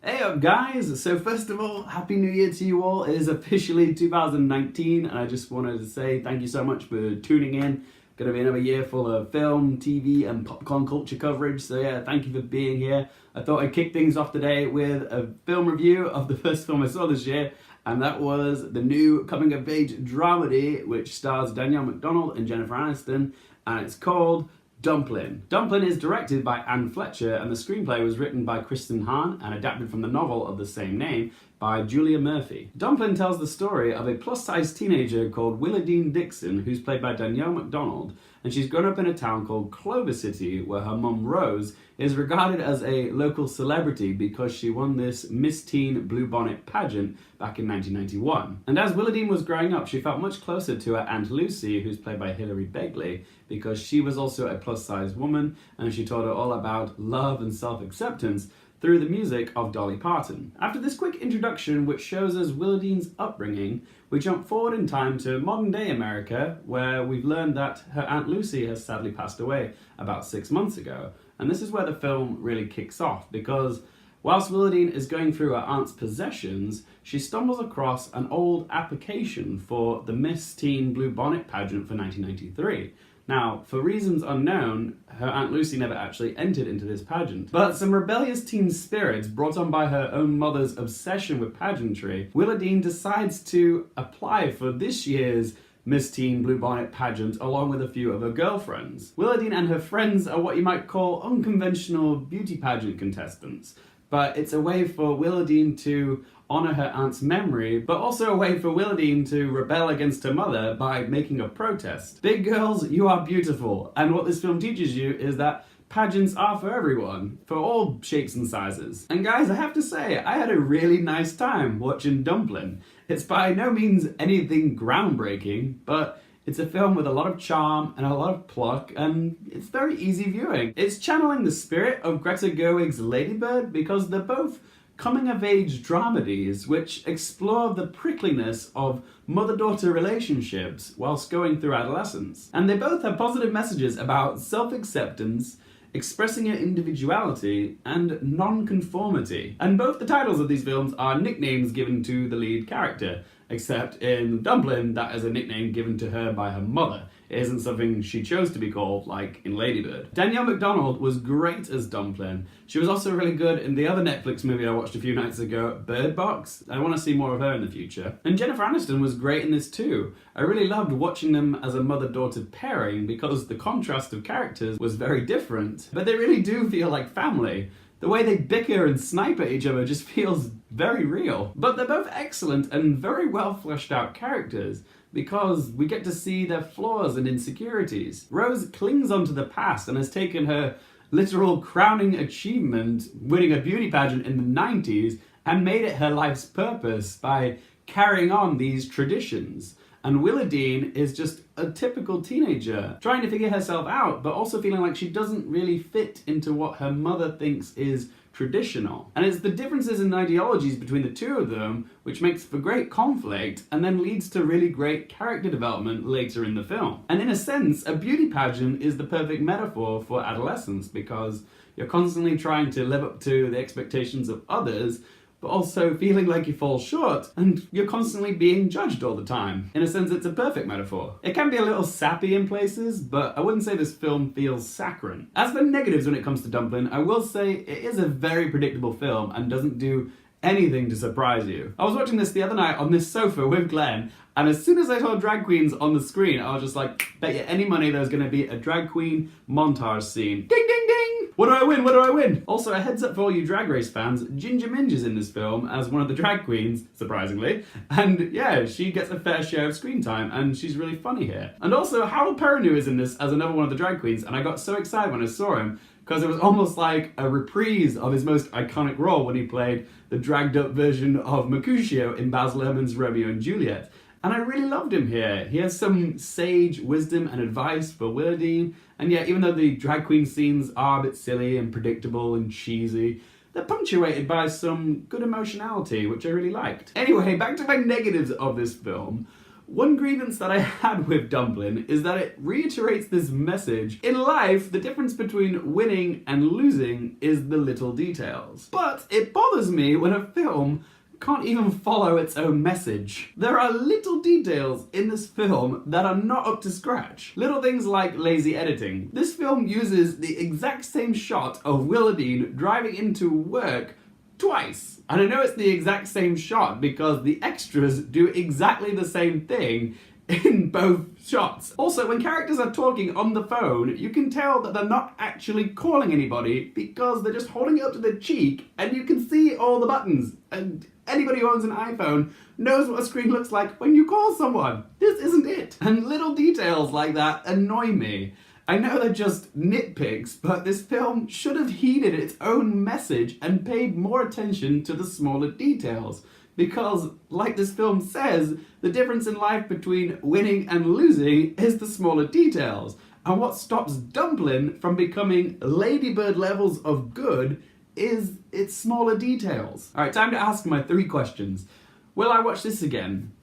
Hey up guys! So first of all, Happy New Year to you all. It is officially 2019 and I just wanted to say thank you so much for tuning in. Gonna be another year full of film, TV and popcorn culture coverage, so yeah, thank you for being here. I thought I'd kick things off today with a film review of the first film I saw this year, and that was the new coming-of-age dramedy which stars Danielle Macdonald and Jennifer Aniston, and it's called Dumplin. Dumplin is directed by Anne Fletcher and the screenplay was written by Kristen Hahn and adapted from the novel of the same name by Julia Murphy. Dumplin tells the story of a plus-size teenager called Willedean Dixon, who's played by Danielle Macdonald, and she's grown up in a town called Clover City where her mum Rose is regarded as a local celebrity because she won this Miss Teen Bluebonnet pageant back in 1991. And as Willedean was growing up, she felt much closer to her Aunt Lucy, who's played by Hilary Begley, because she was also a plus-size woman and she taught her all about love and self-acceptance through the music of Dolly Parton. After this quick introduction which shows us Willedean's upbringing, we jump forward in time to modern day America where we've learned that her Aunt Lucy has sadly passed away about 6 months ago. And this is where the film really kicks off because whilst Willedean is going through her aunt's possessions, she stumbles across an old application for the Miss Teen Bluebonnet pageant for 1993. Now, for reasons unknown, her Aunt Lucy never actually entered into this pageant. But some rebellious teen spirits, brought on by her own mother's obsession with pageantry, Willedean decides to apply for this year's Miss Teen Bluebonnet pageant along with a few of her girlfriends. Willedean and her friends are what you might call unconventional beauty pageant contestants, but it's a way for Willedean to honour her aunt's memory, but also a way for Willedean to rebel against her mother by making a protest. Big girls, you are beautiful, and what this film teaches you is that pageants are for everyone, for all shapes and sizes. And guys, I have to say, I had a really nice time watching Dumplin. It's by no means anything groundbreaking, but it's a film with a lot of charm and a lot of pluck, and it's very easy viewing. It's channeling the spirit of Greta Gerwig's Lady Bird because they're both coming-of-age dramedies which explore the prickliness of mother-daughter relationships whilst going through adolescence. And they both have positive messages about self-acceptance, expressing your individuality, and non-conformity. And both the titles of these films are nicknames given to the lead character, except in Dumplin, that is a nickname given to her by her mother. It isn't something she chose to be called, like in Lady Bird. Danielle Macdonald was great as Dumplin. She was also really good in the other Netflix movie I watched a few nights ago, Bird Box. I want to see more of her in the future. And Jennifer Aniston was great in this too. I really loved watching them as a mother-daughter pairing because the contrast of characters was very different, but they really do feel like family. The way they bicker and snipe at each other just feels very real. But they're both excellent and very well fleshed out characters because we get to see their flaws and insecurities. Rose clings onto the past and has taken her literal crowning achievement, winning a beauty pageant in the 90s, and made it her life's purpose by carrying on these traditions. And Willedean is just a typical teenager, trying to figure herself out, but also feeling like she doesn't really fit into what her mother thinks is traditional. And it's the differences in ideologies between the two of them which makes for great conflict and then leads to really great character development later in the film. And in a sense, a beauty pageant is the perfect metaphor for adolescence because you're constantly trying to live up to the expectations of others, but also feeling like you fall short, and you're constantly being judged all the time. In a sense, it's a perfect metaphor. It can be a little sappy in places, but I wouldn't say this film feels saccharine. As for negatives when it comes to Dumplin, I will say it is a very predictable film and doesn't do anything to surprise you. I was watching this the other night on this sofa with Glenn, and as soon as I saw drag queens on the screen, I was just like, bet you any money there's gonna be a drag queen montage scene. Ding ding ding! What do I win? What do I win? Also, a heads up for all you Drag Race fans, Ginger Minj is in this film as one of the drag queens, surprisingly. And yeah, she gets a fair share of screen time and she's really funny here. And also, Parton is in this as another one of the drag queens, and I got so excited when I saw him because it was almost like a reprise of his most iconic role when he played the dragged up version of Mercutio in Baz Luhrmann's Romeo and Juliet. And I really loved him here. He has some sage wisdom and advice for Willedean, and yet even though the drag queen scenes are a bit silly and predictable and cheesy, they're punctuated by some good emotionality, which I really liked. Anyway, back to my negatives of this film. One grievance that I had with Dumplin is that it reiterates this message. In life, the difference between winning and losing is the little details. But it bothers me when a film can't even follow its own message. There are little details in this film that are not up to scratch. Little things like lazy editing. This film uses the exact same shot of Willedean driving into work twice. And I know it's the exact same shot because the extras do exactly the same thing in both shots. Also, when characters are talking on the phone, you can tell that they're not actually calling anybody because they're just holding it up to their cheek and you can see all the buttons. And anybody who owns an iPhone knows what a screen looks like when you call someone. This isn't it. And little details like that annoy me. I know they're just nitpicks, but this film should have heeded its own message and paid more attention to the smaller details. Because, like this film says, the difference in life between winning and losing is the smaller details. And what stops Dumplin from becoming ladybird levels of good is its smaller details. Alright, time to ask my 3 questions. Will I watch this again?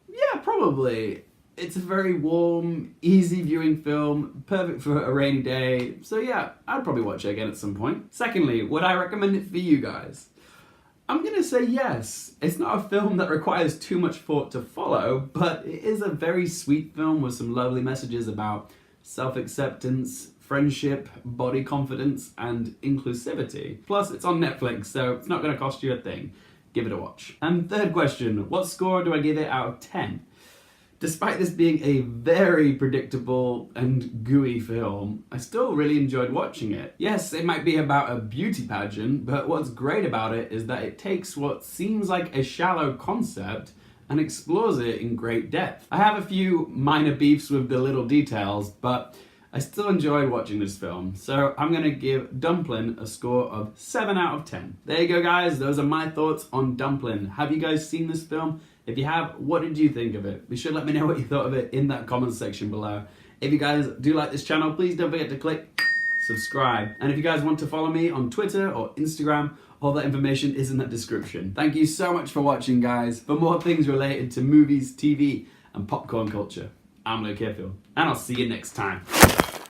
Yeah, probably. It's a very warm, easy viewing film, perfect for a rainy day, so yeah, I'd probably watch it again at some point. Secondly, would I recommend it for you guys? I'm gonna say yes. It's not a film that requires too much thought to follow, but it is a very sweet film with some lovely messages about self-acceptance, friendship, body confidence, and inclusivity. Plus, it's on Netflix, so it's not gonna cost you a thing. Give it a watch. And third question, what score do I give it out of 10? Despite this being a very predictable and gooey film, I still really enjoyed watching it. Yes, it might be about a beauty pageant, but what's great about it is that it takes what seems like a shallow concept and explores it in great depth. I have a few minor beefs with the little details, but I still enjoyed watching this film, so I'm gonna give Dumplin a score of 7 out of 10. There you go guys, those are my thoughts on Dumplin. Have you guys seen this film? If you have, what did you think of it? Be sure to let me know what you thought of it in that comment section below. If you guys do like this channel, please don't forget to click subscribe. And if you guys want to follow me on Twitter or Instagram, all that information is in the description. Thank you so much for watching, guys. For more things related to movies, TV, and popcorn culture, I'm Luke Hearfield, and I'll see you next time.